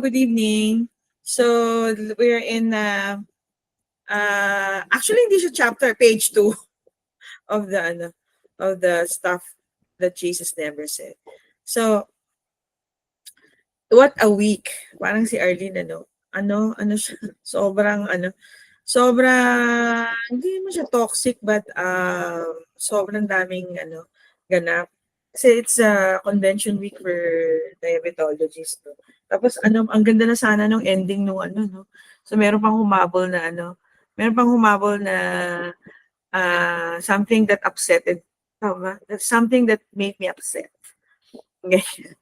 good evening. So we're in actually hindi siya chapter, page 2 of the stuff that Jesus never said. So what a week. Parang si Arlene ano siya sobrang hindi mo siya toxic but sobrang daming ganap. Kasi it's a convention week for diabetologists. No? Tapos ang ganda na sana nung ending nung no. So meron pang humabol na something that upsetted. Tama? That's something that made me upset. Ganyan.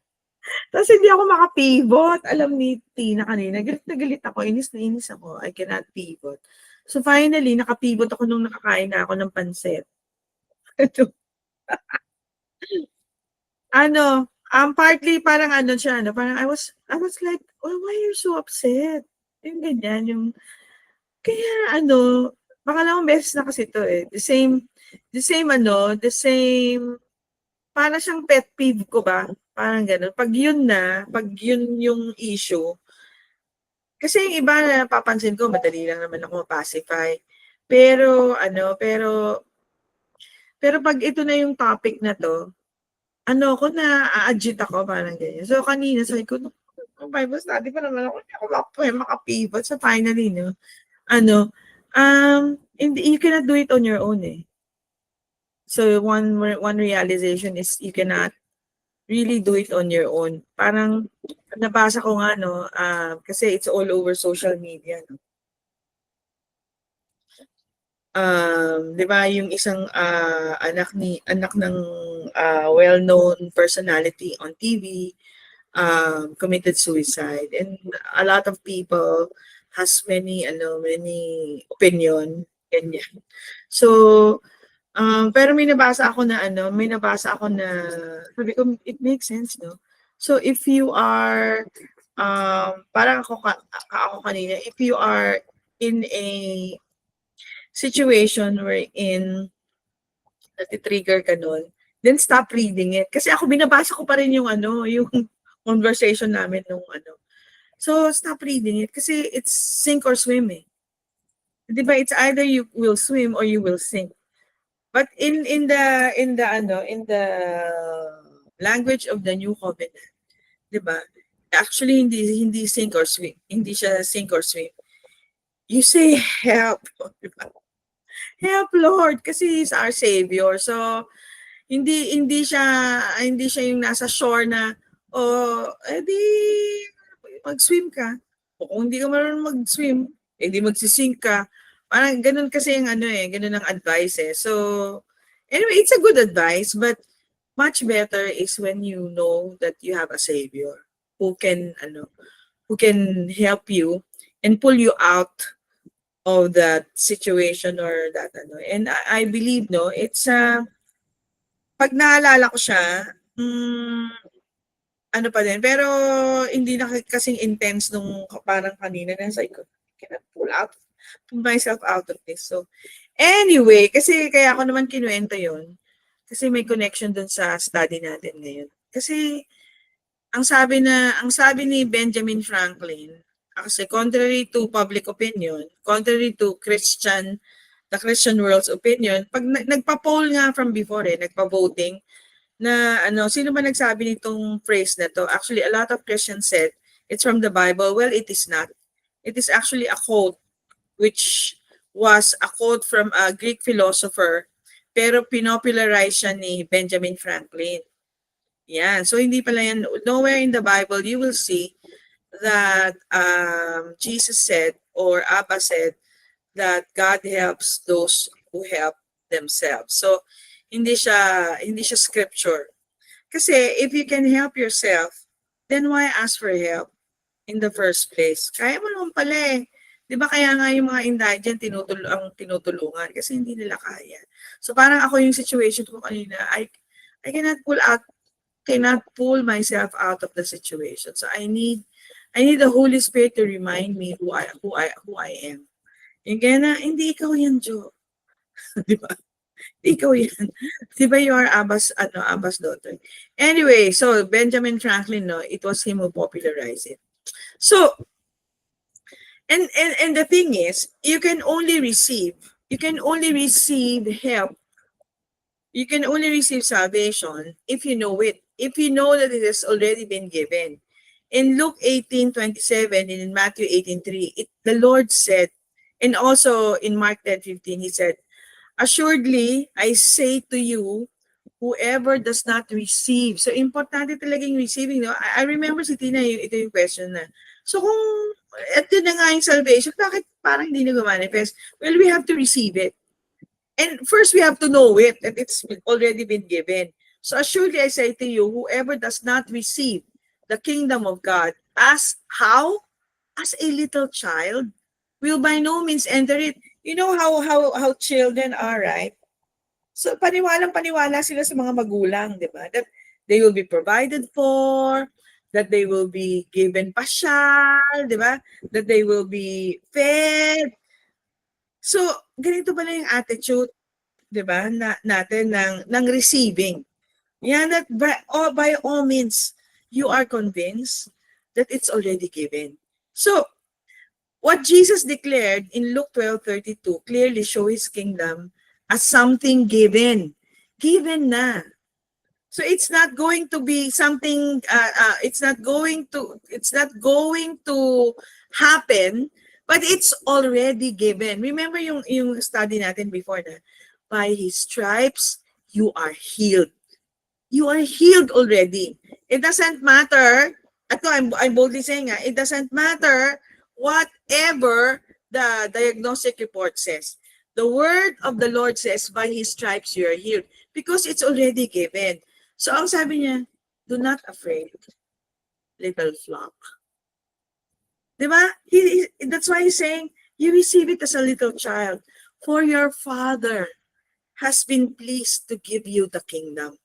Tapos hindi ako makapivot. Alam ni Tina kanina, galit na galit ako, inis na inis ako. I cannot pivot. So finally, nakapivot ako nung nakakain na ako ng pansit. Partly parang siya, parang I was like, oh, why are you so upset? Yung ganyan, kaya pangalawang beses na kasi ito eh. The same, para siyang pet peeve ko ba? Parang gano'n. Pag yun yung issue, kasi yung iba na napapansin ko, madali lang naman ako mapacify. Pero pag ito na yung topic na to, ako na-agit ako, parang ganyan. So kanina sabi ko, Bible study pa naman ako, hindi ako makapivot. So finally, you cannot do it on your own eh. So one realization is you cannot really do it on your own. Parang nabasa ko nga kasi it's all over social media. No? 'Di ba yung isang anak ng well-known personality on TV committed suicide, and a lot of people has many opinion ganyan. So pero may nabasa ako na sabi ko it makes sense, no? So if you are parang ako kanina, if you are in a situation wherein nati-trigger ka nun, then stop reading it. Kasi ako binabasa ko pa rin yung yung conversation namin nung So stop reading it kasi it's sink or swim eh. 'Di ba? It's either you will swim or you will sink. But in the language of the new covenant, 'di ba? Actually hindi sink or swim. Hindi siya sink or swim. You say help, 'di ba? Help Lord kasi He's our savior. So hindi siya yung nasa shore na edi mag-swim ka. O kung hindi ka marunong mag-swim, edi magsisink ka. Parang ganun kasi yung ganun ang advice eh. So anyway, it's a good advice, but much better is when you know that you have a savior who can help you and pull you out of that situation or that And I believe it's pag naalala ko siya, pa din, pero hindi na kasing intense nung parang kanina na sa ko. Cannot pull myself out of this. So anyway, kasi kaya ako naman kinuwento yon kasi may connection dun sa study natin ngayon. Kasi ang sabi ni Benjamin Franklin, kasi contrary to public opinion, contrary to the Christian world's opinion, pag nagpa-poll nga from before nagpa-voting na sino ba nagsabi nitong phrase na to? Actually, a lot of Christians said it's from the Bible. Well, it is not. It is actually a quote, which was a quote from a Greek philosopher, pero pinopularize siya ni Benjamin Franklin. Yan. So hindi pala yan. Nowhere in the Bible you will see that Jesus said or Abba said that God helps those who help themselves. So hindi siya scripture. Kasi if you can help yourself, then why ask for help in the first place? Kaya mo naman pala eh. 'Di ba kaya nga yung mga indigent tinutulungan kasi hindi nila kaya. So parang ako yung situation ko kanina, I cannot pull myself out of the situation. So I need the Holy Spirit to remind me who I am. Yung kaya na, hindi ikaw yan, Jo. Di ba? Ikaw yan. Di ba you are Abba's daughter? Anyway, so Benjamin Franklin, it was him who popularized it. So, and the thing is, you can only receive help, you can only receive salvation if you know it, if you know that it has already been given. In Luke 18:27 and in Matthew 18:3, the Lord said, and also in Mark 10:15, he said, "Assuredly, I say to you, whoever does not receive." So, importante talaga yung receiving. No? I remember si Tina, ito yung question na. So, kung ito na nga yung salvation, bakit parang hindi na manifest? Well, we have to receive it. And first, we have to know it, that it's already been given. So, assuredly, I say to you, whoever does not receive the kingdom of God as how? As a little child, will by no means enter it. You know how children are, right? So paniwalang-paniwala sila sa mga magulang, di ba? That they will be provided for, that they will be given pasyal, di ba? That they will be fed. So, ganito pala yung attitude, di ba, natin ng receiving. Yeah, that by all means, you are convinced that it's already given. So, what Jesus declared in Luke 12:32 clearly show his kingdom as something given. Given na. So it's not going to be something it's not going to happen, but it's already given. Remember yung study natin before na by his stripes you are healed. You are healed already. It doesn't matter. I'm boldly saying it doesn't matter whatever the diagnostic report says. The word of the Lord says, by his stripes you are healed. Because it's already given. So ang sabi niya, do not afraid, little flock. Diba? That's why he's saying, you receive it as a little child. For your Father has been pleased to give you the kingdom.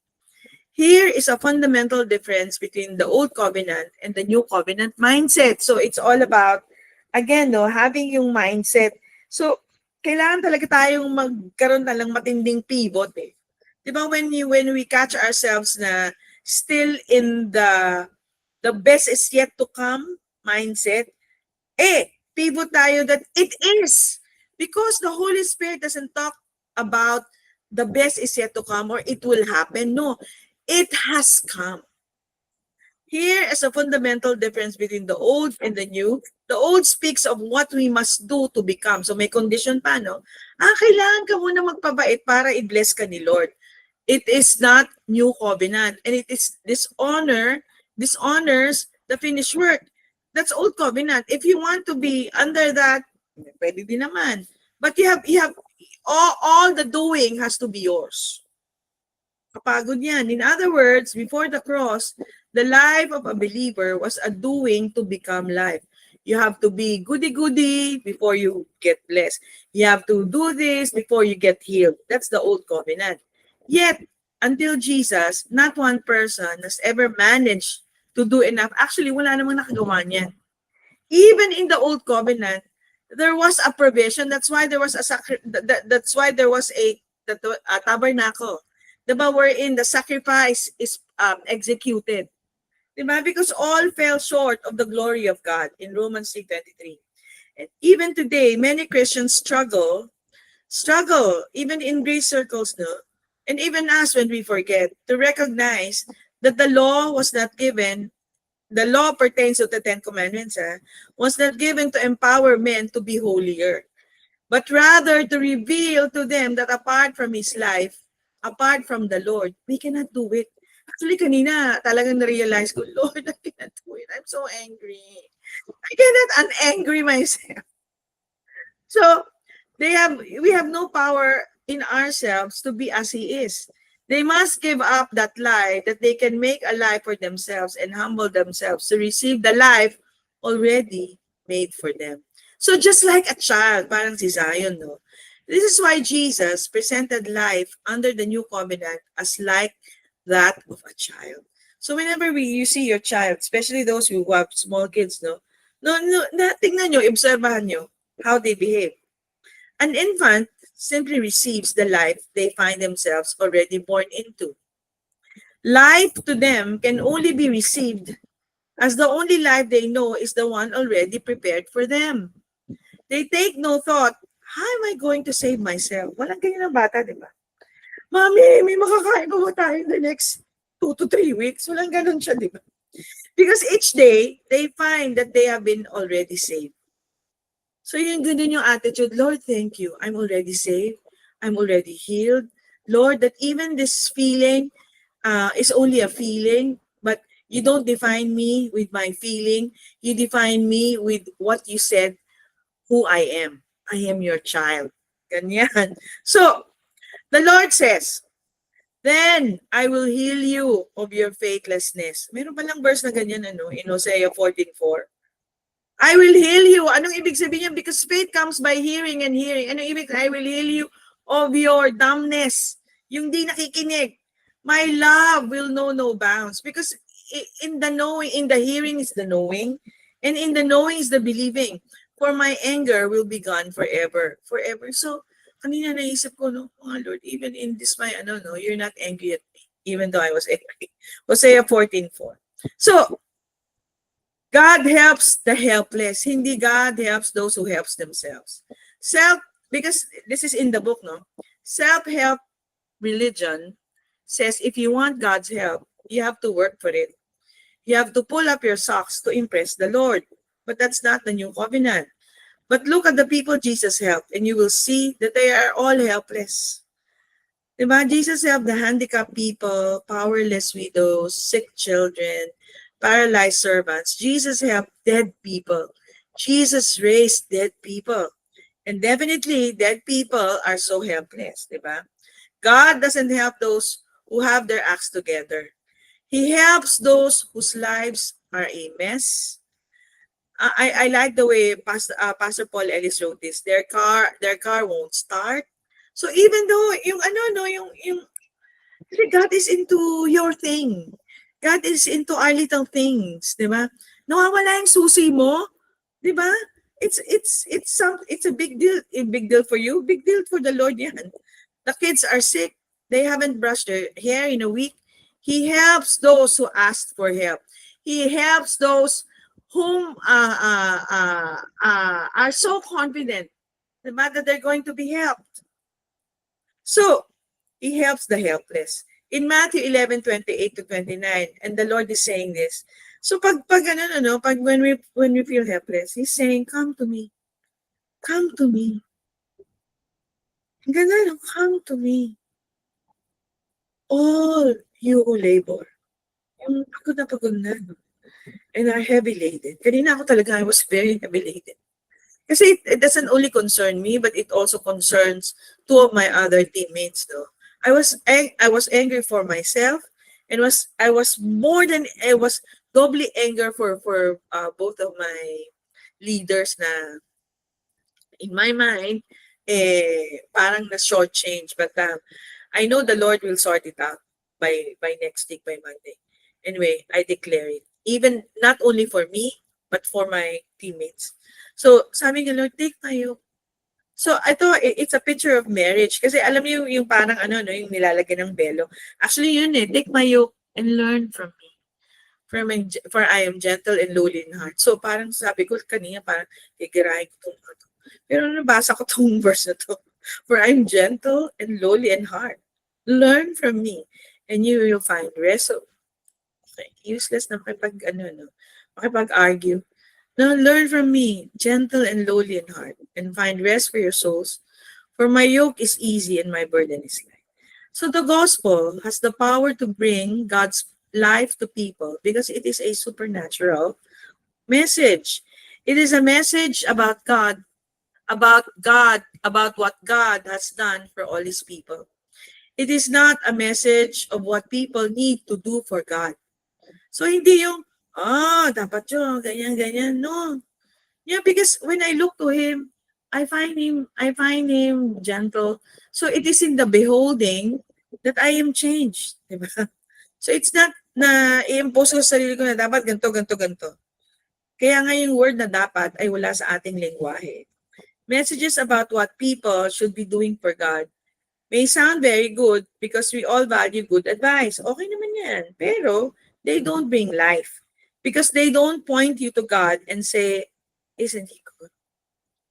Here is a fundamental difference between the old covenant and the new covenant mindset. So it's all about, again, having yung mindset. So, kailangan talaga tayong magkaroon ng matinding pivot eh. Diba when we catch ourselves na still in the best is yet to come mindset, pivot tayo that it is. Because the Holy Spirit doesn't talk about the best is yet to come or it will happen. No, it has come. Here is a fundamental difference between the old and the new. The old speaks of what we must do to become. So may condition pa, no? Kailangan ka muna magpabait para i-bless ka ni Lord. It is not new covenant. And it is dishonors the finished work. That's old covenant. If you want to be under that, pwede din naman. But you have all the doing has to be yours. Kapagod yan. In other words, before the cross, the life of a believer was a doing to become life. You have to be goody-goody before you get blessed. You have to do this before you get healed. That's the old covenant. Yet, until Jesus, not one person has ever managed to do enough. Actually, wala namang nakagawa niyan. Even in the old covenant, there was a provision. That's why there was a tabernacle. Diba, wherein the sacrifice is executed. Diba? Because all fell short of the glory of God in Romans 3:23. And even today, many Christians struggle, even in grace circles, no? And even us when we forget, to recognize that the law was not given, the law pertains to the Ten Commandments, was not given to empower men to be holier, but rather to reveal to them that apart from His life, apart from the Lord, we cannot do it. Actually, kanina talagang na-realize ko, Lord, I cannot do it. I'm so angry. I cannot un-angry myself. So, we have no power in ourselves to be as He is. They must give up that life that they can make a life for themselves and humble themselves to receive the life already made for them. So just like a child, parang si Zion, no? This is why Jesus presented life under the new covenant as like that of a child. So whenever you see your child, especially those who have small kids, tingnan nyo, obserbahan nyo how they behave. An infant simply receives the life they find themselves already born into. Life to them can only be received as the only life they know is the one already prepared for them. They take no thought, how am I going to save myself? Walang ganyan ng bata, di ba? Mami, may makakain ba tayo in the next 2 to 3 weeks? Walang ganun siya, di ba? Because each day, they find that they have been already saved. So yung ganun yung attitude, Lord, thank you. I'm already saved. I'm already healed. Lord, that even this feeling is only a feeling, but you don't define me with my feeling. You define me with what you said, who I am. I am your child. Ganyan. So, the Lord says, then I will heal you of your faithlessness. Meron pa lang verse na ganyan, in Hosea 14:4. I will heal you. Anong ibig sabihin niya? Because faith comes by hearing and hearing. Anong ibig? I will heal you of your dumbness. Yung di nakikinig. My love will know no bounds. Because in the knowing, in the hearing is the knowing, and in the knowing is the believing. For my anger will be gone forever. Forever. So, kanina naisip ko, no, oh Lord, even in this my, you're not angry at me, even though I was angry. Hosea 14:4. So, God helps the helpless. Hindi God helps those who helps themselves. Because this is in the book, no? Self-help religion says if you want God's help, you have to work for it. You have to pull up your socks to impress the Lord. But that's not the new covenant. But look at the people Jesus helped, and you will see that they are all helpless. Diba? Jesus helped the handicapped people, powerless widows, sick children, paralyzed servants. Jesus helped dead people. Jesus raised dead people. And definitely, dead people are so helpless. Diba? God doesn't help those who have their acts together. He helps those whose lives are a mess. I like the way Pastor Paul Ellis wrote this. Their car won't start. So even though yung God is into your thing. God is into our little things, 'di ba? Nawawala yung susi mo, 'di ba? It's a big deal for you, big deal for the Lord yan. The kids are sick, they haven't brushed their hair in a week. He helps those who ask for help. He helps those whom are so confident, diba, that they're going to be helped. So, he helps the helpless. In Matthew 11:28 to 29, and the Lord is saying this. So pag when we feel helpless, He's saying, come to me. Come to me. Ganun, come to me. All you who labor. Yung pagod na. And are heavy laden. Kanina ako talaga, I was very heavy laden. Kasi it doesn't only concern me, but it also concerns two of my other teammates, though. I was angry for myself, and I was doubly angry for both of my leaders na in my mind parang na shortchange, but I know the Lord will sort it out by next week, by Monday. Anyway, I declare it, even not only for me but for my teammates. So sabi ng Lord, take tayo. So, it's a picture of marriage. Kasi alam niyo yung parang yung nilalagyan ng belo. Actually, yun take my yoke and learn from me. For I am gentle and lowly in heart. So, parang sabi ko kanina, parang gigirahin ko itong pero nabasa ko itong verse na to. For I am gentle and lowly in heart. Learn from me and you will find rest. So, okay, useless na makipag-argue. Now learn from me, gentle and lowly in heart, and find rest for your souls. For my yoke is easy and my burden is light. So the gospel has the power to bring God's life to people because it is a supernatural message. It is a message about God, about what God has done for all His people. It is not a message of what people need to do for God. So hindi yung dapat yun, ganyan. No. Yeah, because when I look to Him, I find Him gentle. So it is in the beholding that I am changed. Diba? So it's not na i-impose ko sa sarili ko na dapat ganito. Kaya nga yung word na dapat ay wala sa ating lengguwahe. Messages about what people should be doing for God may sound very good because we all value good advice. Okay naman yan. Pero they don't bring life. Because they don't point you to God and say, isn't he good?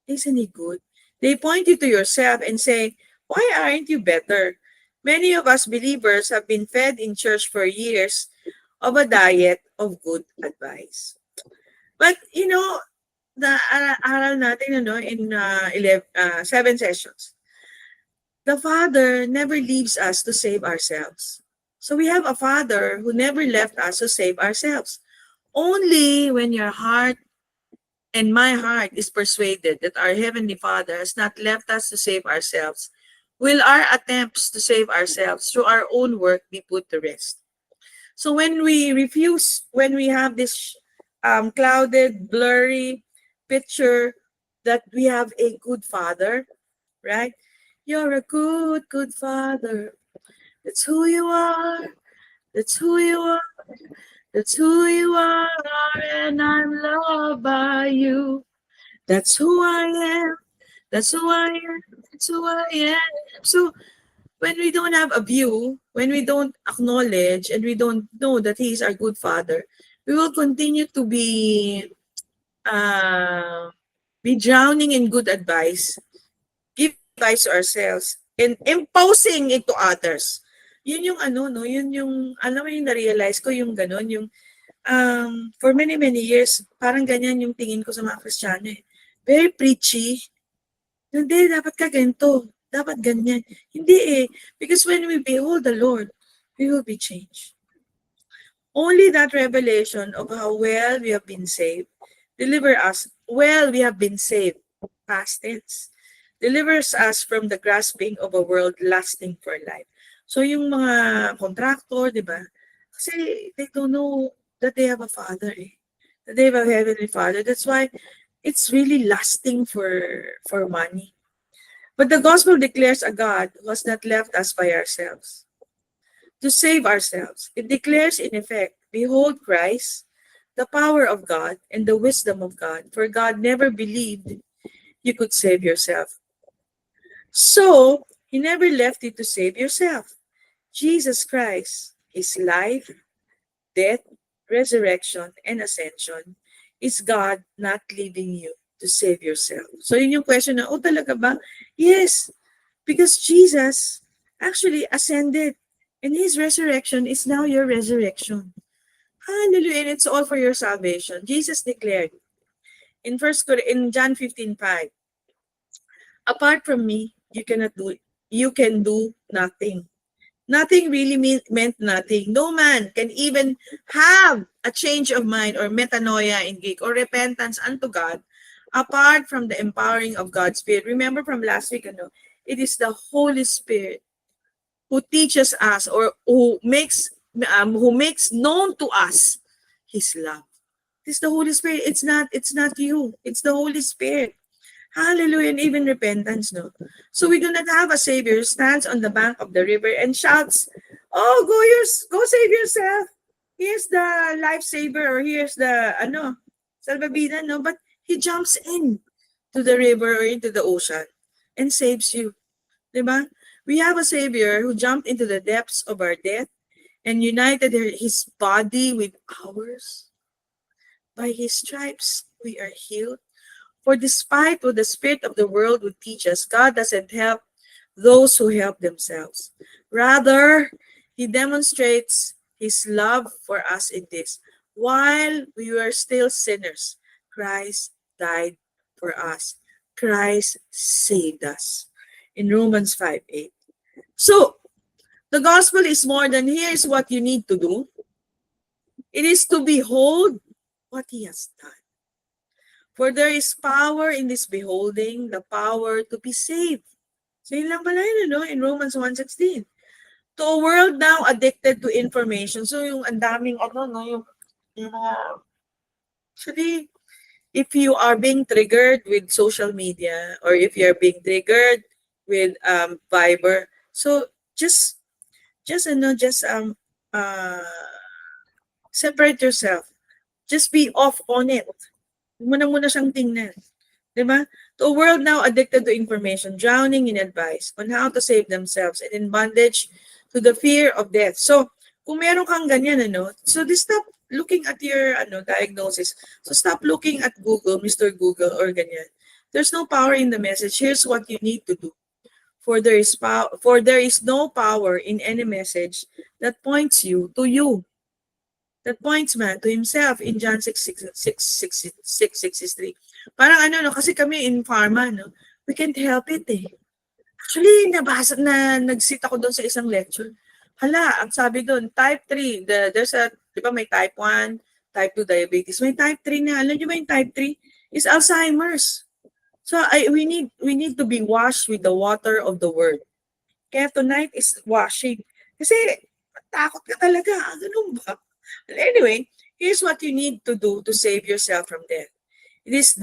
Isn't he good? They point you to yourself and say, why aren't you better? Many of us believers have been fed in church for years of a diet of good advice. But, the aral natin in 7 sessions, the Father never leaves us to save ourselves. So we have a Father who never left us to save ourselves. Only when your heart and my heart is persuaded that our Heavenly Father has not left us to save ourselves will our attempts to save ourselves through our own work be put to rest. So when we refuse, when we have this clouded, blurry picture that we have a good Father, right? You're a good, good Father. That's who you are. That's who you are. That's who you are, and I'm loved by you. That's who I am. That's who I am. That's who I am. So when we don't have a view, when we don't acknowledge and we don't know that He is our good Father, we will continue to be drowning in good advice, give advice to ourselves, and imposing it to others. Yun yung yun yung, alam mo yung na-realize ko yung gano'n, yung for many, many years, parang ganyan yung tingin ko sa mga Kristiyano eh. Very preachy. Hindi, dapat ka ganito. Dapat ganyan. Hindi eh. Because when we behold the Lord, we will be changed. Only that revelation of how well we have been saved deliver us. Well, we have been saved. Past tense. Delivers us from the grasping of a world lasting for life. So yung mga contractor, di ba? Kasi they don't know that they have a Father eh. That they have a Heavenly Father. That's why it's really lasting for money. But the gospel declares a God who has not left us by ourselves to save ourselves. It declares in effect, behold Christ, the power of God and the wisdom of God. For God never believed you could save yourself. So, He never left you to save yourself. Jesus Christ, His life, death, resurrection, and ascension is God not leaving you to save yourself. So yun yung question na, oh talaga ba? Yes, because Jesus actually ascended and His resurrection is now your resurrection. Hallelujah, and it's all for your salvation. Jesus declared in John 15:5, apart from me, you can do nothing. Nothing really meant nothing. No man can even have a change of mind or metanoia in Greek or repentance unto God apart from the empowering of God's Spirit. Remember from last week, it is the Holy Spirit who teaches us or who makes known to us His love. It is the Holy Spirit. It's not you. It's the Holy Spirit. Hallelujah, and even repentance, no? So we do not have a Savior who stands on the bank of the river and shouts, oh, go save yourself. Here's the lifesaver or here's the, salvavidan, no? But He jumps in to the river or into the ocean and saves you. Diba? We have a Savior who jumped into the depths of our death and united His body with ours. By His stripes, we are healed. For despite what the spirit of the world would teach us, God doesn't help those who help themselves. Rather, He demonstrates His love for us in this. While we were still sinners, Christ died for us. Christ saved us. In Romans 5:8. So, the gospel is more than here's what you need to do. It is to behold what He has done. For there is power in this beholding, the power to be saved. So yun lang pala yun, in Romans 1:16. To a world now addicted to information. So yung ang daming, actually, if you are being triggered with social media or if you're being triggered with Viber, so just separate yourself. Just be off on it. Muna siyang tingnan. Diba? To a world now addicted to information, drowning in advice on how to save themselves and in bondage to the fear of death. So, kung meron kang ganyan, so stop looking at your diagnosis. So stop looking at Google, Mr. Google, or ganyan. There's no power in the message. Here's what you need to do. For there is no power in any message that points you to you. That points man to himself in John 6:63. Parang no, kasi kami in pharma, no, we can't help it eh. Actually, nagsit ako doon sa isang lecture. Hala, ang sabi doon, type 3, there's a, di ba may type 1, type 2 diabetes, may type 3 na. Alam niyo ba yung type 3? Is Alzheimer's. So we need to be washed with the water of the word. Kaya tonight is washing. Kasi takot ka talaga. Ganun ba? Anyway, here's what you need to do to save yourself from death. It is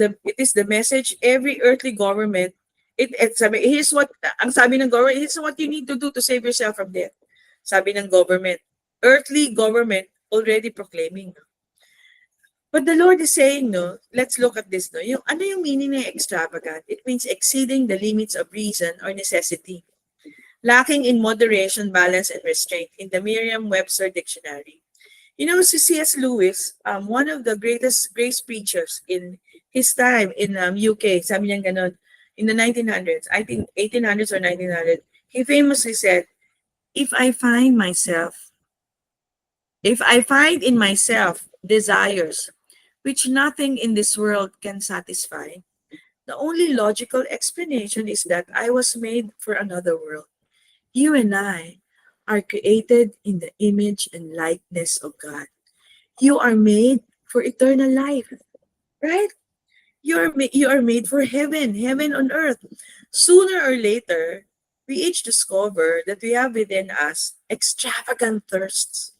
the message every earthly government. Here's what ang sabi ng government. Here's what you need to do to save yourself from death. Sabi ng government, earthly government already proclaiming. But the Lord is saying, no, let's look at this. No, ano yung meaning ng extravagant? It means exceeding the limits of reason or necessity. Lacking in moderation, balance, and restraint in the Merriam-Webster dictionary. You know, si C.S. Lewis, one of the greatest grace preachers in his time in UK, sabi niya ganon, in the 1900s, I think 1800s or 1900s, he famously said, if I find in myself desires which nothing in this world can satisfy, the only logical explanation is that I was made for another world. You and I are created in the image and likeness of God. You are made for eternal life, right? You are made for heaven on earth. Sooner or later, we each discover that we have within us extravagant thirsts.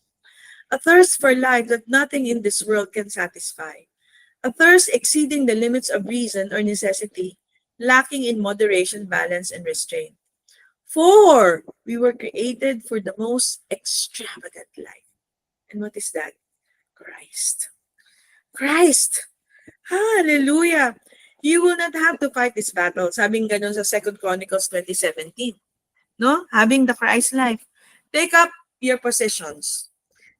A thirst for life that nothing in this world can satisfy. A thirst exceeding the limits of reason or necessity, lacking in moderation, balance, and restraint. For we were created for the most extravagant life. And what is that? Christ. Christ. Hallelujah. You will not have to fight this battle. Sabing ganun sa 2 Chronicles 20:17. No? Having the Christ life. Take up your positions.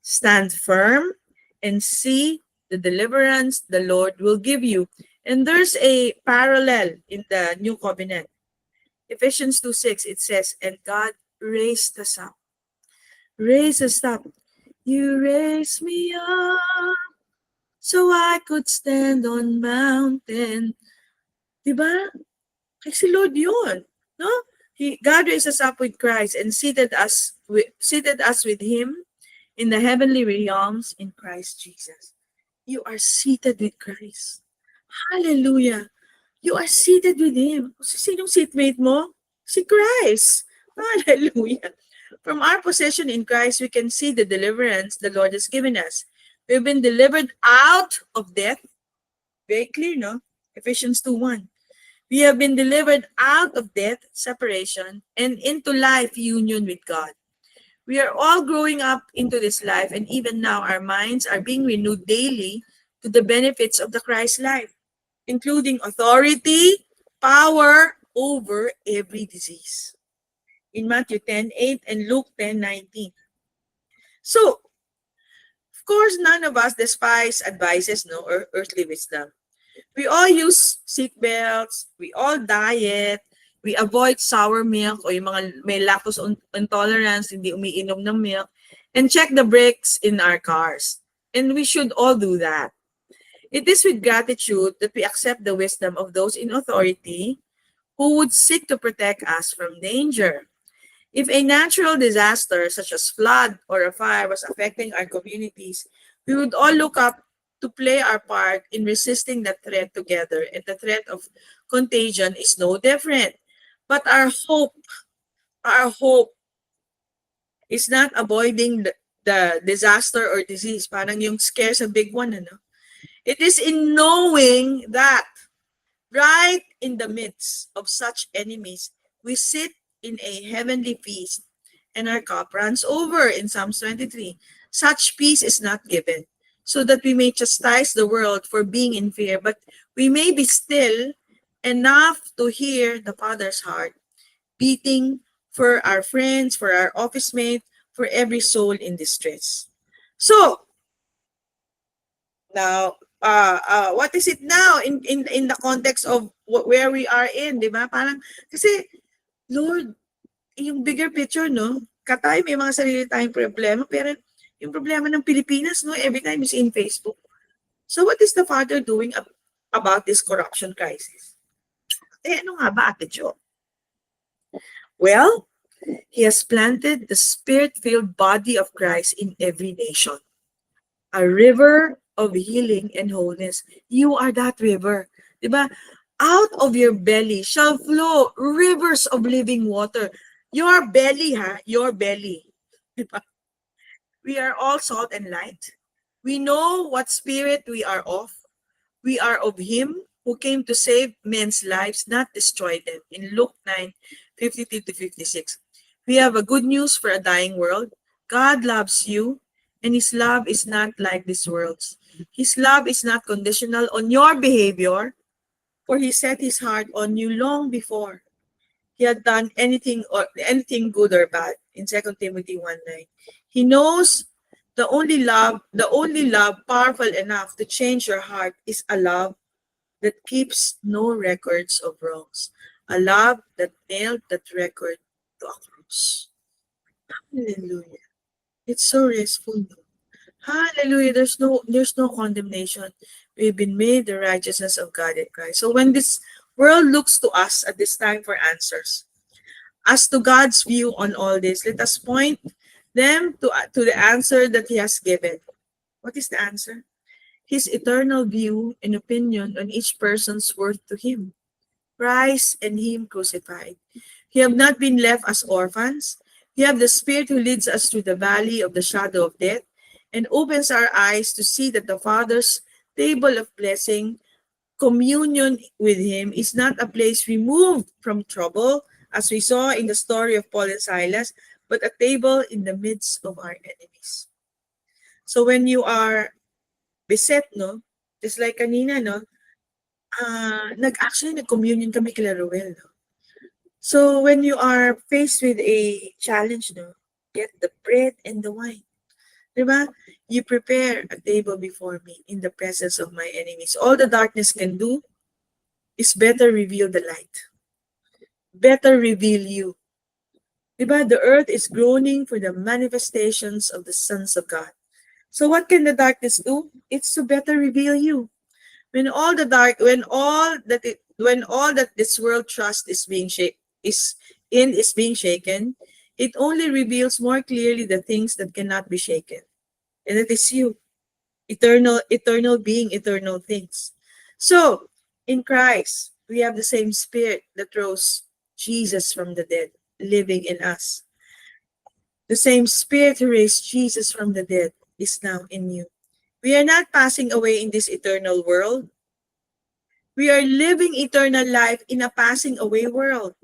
Stand firm and see the deliverance the Lord will give you. And there's a parallel in the New Covenant. Ephesians 2:6, it says, and God raised us up. Raise us up. You raised me up so I could stand on mountain. Diba? Kasi Lord yun. No? God raised us up with Christ and seated us with Him in the heavenly realms in Christ Jesus. You are seated with Christ. Hallelujah. You are seated with Him. Sinong seatmate mo? Si Christ. Hallelujah. From our position in Christ, we can see the deliverance the Lord has given us. We've been delivered out of death. Very clear, no? Ephesians 2:1. We have been delivered out of death, separation, and into life union with God. We are all growing up into this life, and even now our minds are being renewed daily to the benefits of the Christ life, including authority, power over every disease. In Matthew 10:8 and Luke 10:19. So, of course, none of us despise advices, no, or earthly wisdom. We all use seatbelts, we all diet, we avoid sour milk o yung mga may lactose intolerance, hindi umiinom ng milk, and check the brakes in our cars. And we should all do that. It is with gratitude that we accept the wisdom of those in authority who would seek to protect us from danger. If a natural disaster such as flood or a fire was affecting our communities, we would all look up to play our part in resisting that threat together, and the threat of contagion is no different. But our hope is not avoiding the disaster or disease. Parang yung scare sa big one, ano? It is in knowing that right in the midst of such enemies, we sit in a heavenly feast and our cup runs over in Psalms 23. Such peace is not given so that we may chastise the world for being in fear, but we may be still enough to hear the Father's heart beating for our friends, for our office mate, for every soul in distress. So, Now, what is it now in the context of where we are in, di ba? Parang, kasi, Lord, yung bigger picture, no? Katay, may mga sarili tayong problema, pero yung problema ng Pilipinas, no? Every time is in Facebook. So what is the Father doing about this corruption crisis? Eh, ano nga ba, Ate Jo? Well, He has planted the Spirit-filled body of Christ in every nation. A river of healing and wholeness. You are that river. Diba? Out of your belly shall flow rivers of living water. Your belly, ha? Your belly. Diba? We are all salt and light. We know what spirit we are of. We are of Him who came to save men's lives, not destroy them. In Luke 9:52 to 56. We have a good news for a dying world. God loves you, and His love is not like this world's. His love is not conditional on your behavior, for He set His heart on you long before He had done anything good or bad. In 2 Timothy 1:9. He knows the only love powerful enough to change your heart is a love that keeps no records of wrongs. A love that nailed that record to a cross. Hallelujah. It's so restful. Hallelujah. There's no condemnation. We've been made the righteousness of God in Christ. So when this world looks to us at this time for answers, as to God's view on all this, let us point them to the answer that He has given. What is the answer? His eternal view and opinion on each person's worth to Him. Christ and Him crucified. You have not been left as orphans. You have the Spirit who leads us through the valley of the shadow of death and opens our eyes to see that the Father's table of blessing, communion with Him, is not a place removed from trouble, as we saw in the story of Paul and Silas, but a table in the midst of our enemies. So when you are beset, no, just like kanina, no, nag-communion kami kila Ruel, no. So when you are faced with a challenge, no, get the bread and the wine. Diba? You prepare a table before me in the presence of my enemies. All the darkness can do is better reveal the light. Better reveal you. Diba? The earth is groaning for the manifestations of the sons of God. So what can the darkness do? It's to better reveal you. When all that this world trust is being shaken, it only reveals more clearly the things that cannot be shaken. And that is you. Eternal being, eternal things. So, in Christ, we have the same Spirit that rose Jesus from the dead, living in us. The same Spirit who raised Jesus from the dead is now in you. We are not passing away in this eternal world. We are living eternal life in a passing away world.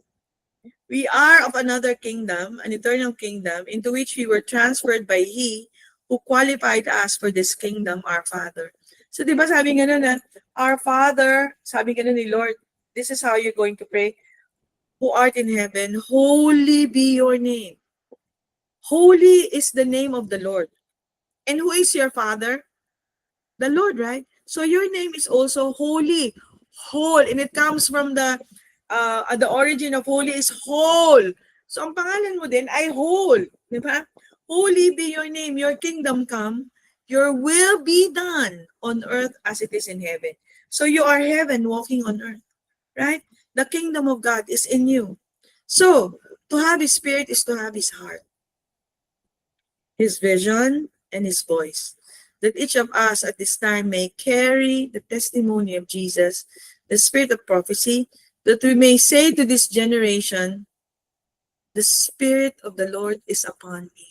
We are of another kingdom, an eternal kingdom, into which we were transferred by He who qualified us for this kingdom, our Father. So di ba sabi nga na, our Father, sabi nga ni Lord, this is how you're going to pray, who art in heaven, holy be your name. Holy is the name of the Lord. And who is your Father? The Lord, right? So your name is also holy, whole, and it comes from the origin of holy is whole. So ang pangalan mo din ay whole, di ba? Holy be your name, your kingdom come, your will be done on earth as it is in heaven. So you are heaven walking on earth, right? The kingdom of God is in you. So to have His Spirit is to have His heart, His vision, and His voice, that each of us at this time may carry the testimony of Jesus, the spirit of prophecy, that we may say to this generation, the Spirit of the Lord is upon me,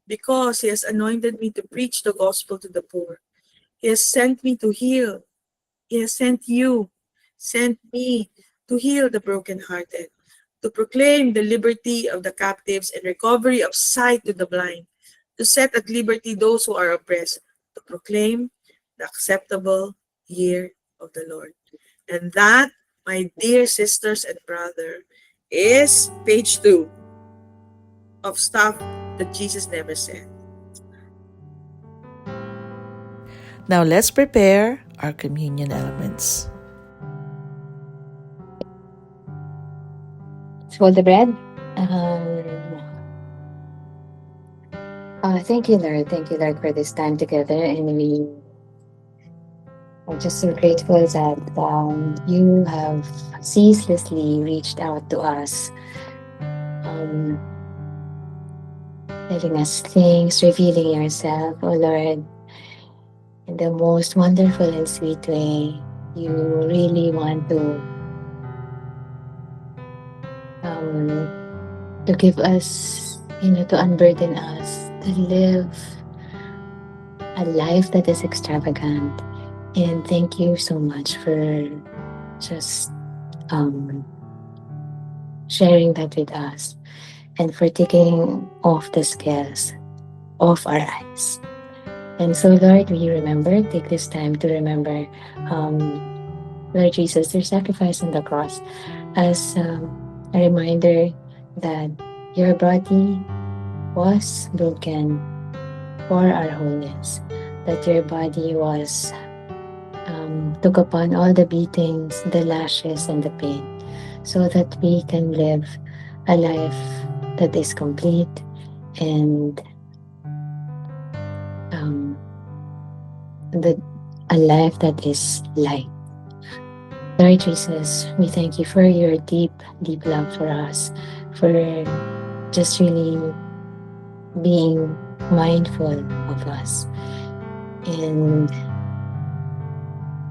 because He has anointed me to preach the gospel to the poor. He has sent me to heal. He has sent me to heal the brokenhearted, to proclaim the liberty of the captives and recovery of sight to the blind, to set at liberty those who are oppressed, to proclaim the acceptable year of the Lord. And that, my dear sisters and brother, is page 2 of stuff that Jesus never said. Now let's prepare our communion elements. Fold the bread. Thank you, Lord. Thank you, Lord, for this time together. And we are just so grateful that you have ceaselessly reached out to us, um, telling us things, revealing yourself, oh Lord, in the most wonderful and sweet way. You really want to give us, to unburden us, to live a life that is extravagant. And thank you so much for just um, sharing that with us and for taking off the scales off our eyes. And so, Lord, take this time to remember, Lord Jesus, your sacrifice on the cross as a reminder that your body was broken for our wholeness, that your body was took upon all the beatings, the lashes, and the pain, so that we can live a life that is complete and um, the, a life that is light. Lord Jesus, we thank you for your deep, deep love for us, for just really being mindful of us. And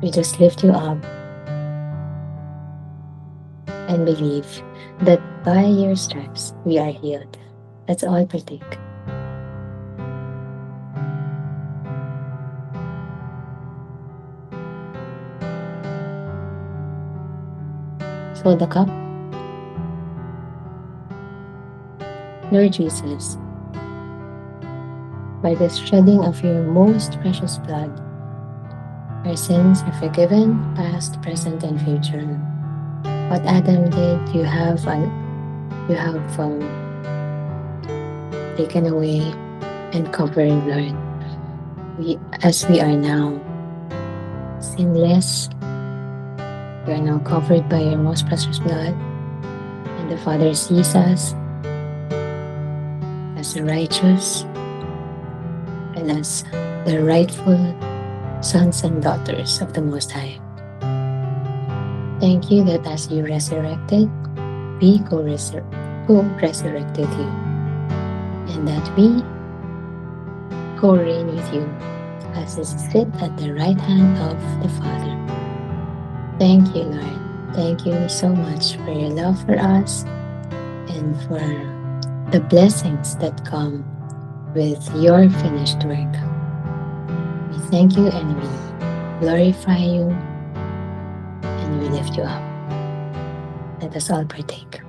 we just lift you up and believe that by your stripes we are healed. Let's all partake. Fill the cup. Lord Jesus, by the shedding of your most precious blood, our sins are forgiven, past, present, and future. What Adam did, you have taken away and covered, Lord. As we are now sinless, we are now covered by your most precious blood, and the Father sees us as the righteous and as the rightful sons and daughters of the Most High. Thank you that as you resurrected, we co-resurrected you, and that we co-reign with you as you sit at the right hand of the Father. Thank you, Lord. Thank you so much for your love for us and for the blessings that come with your finished work. We thank you and we glorify you and we lift you up. Let us all partake.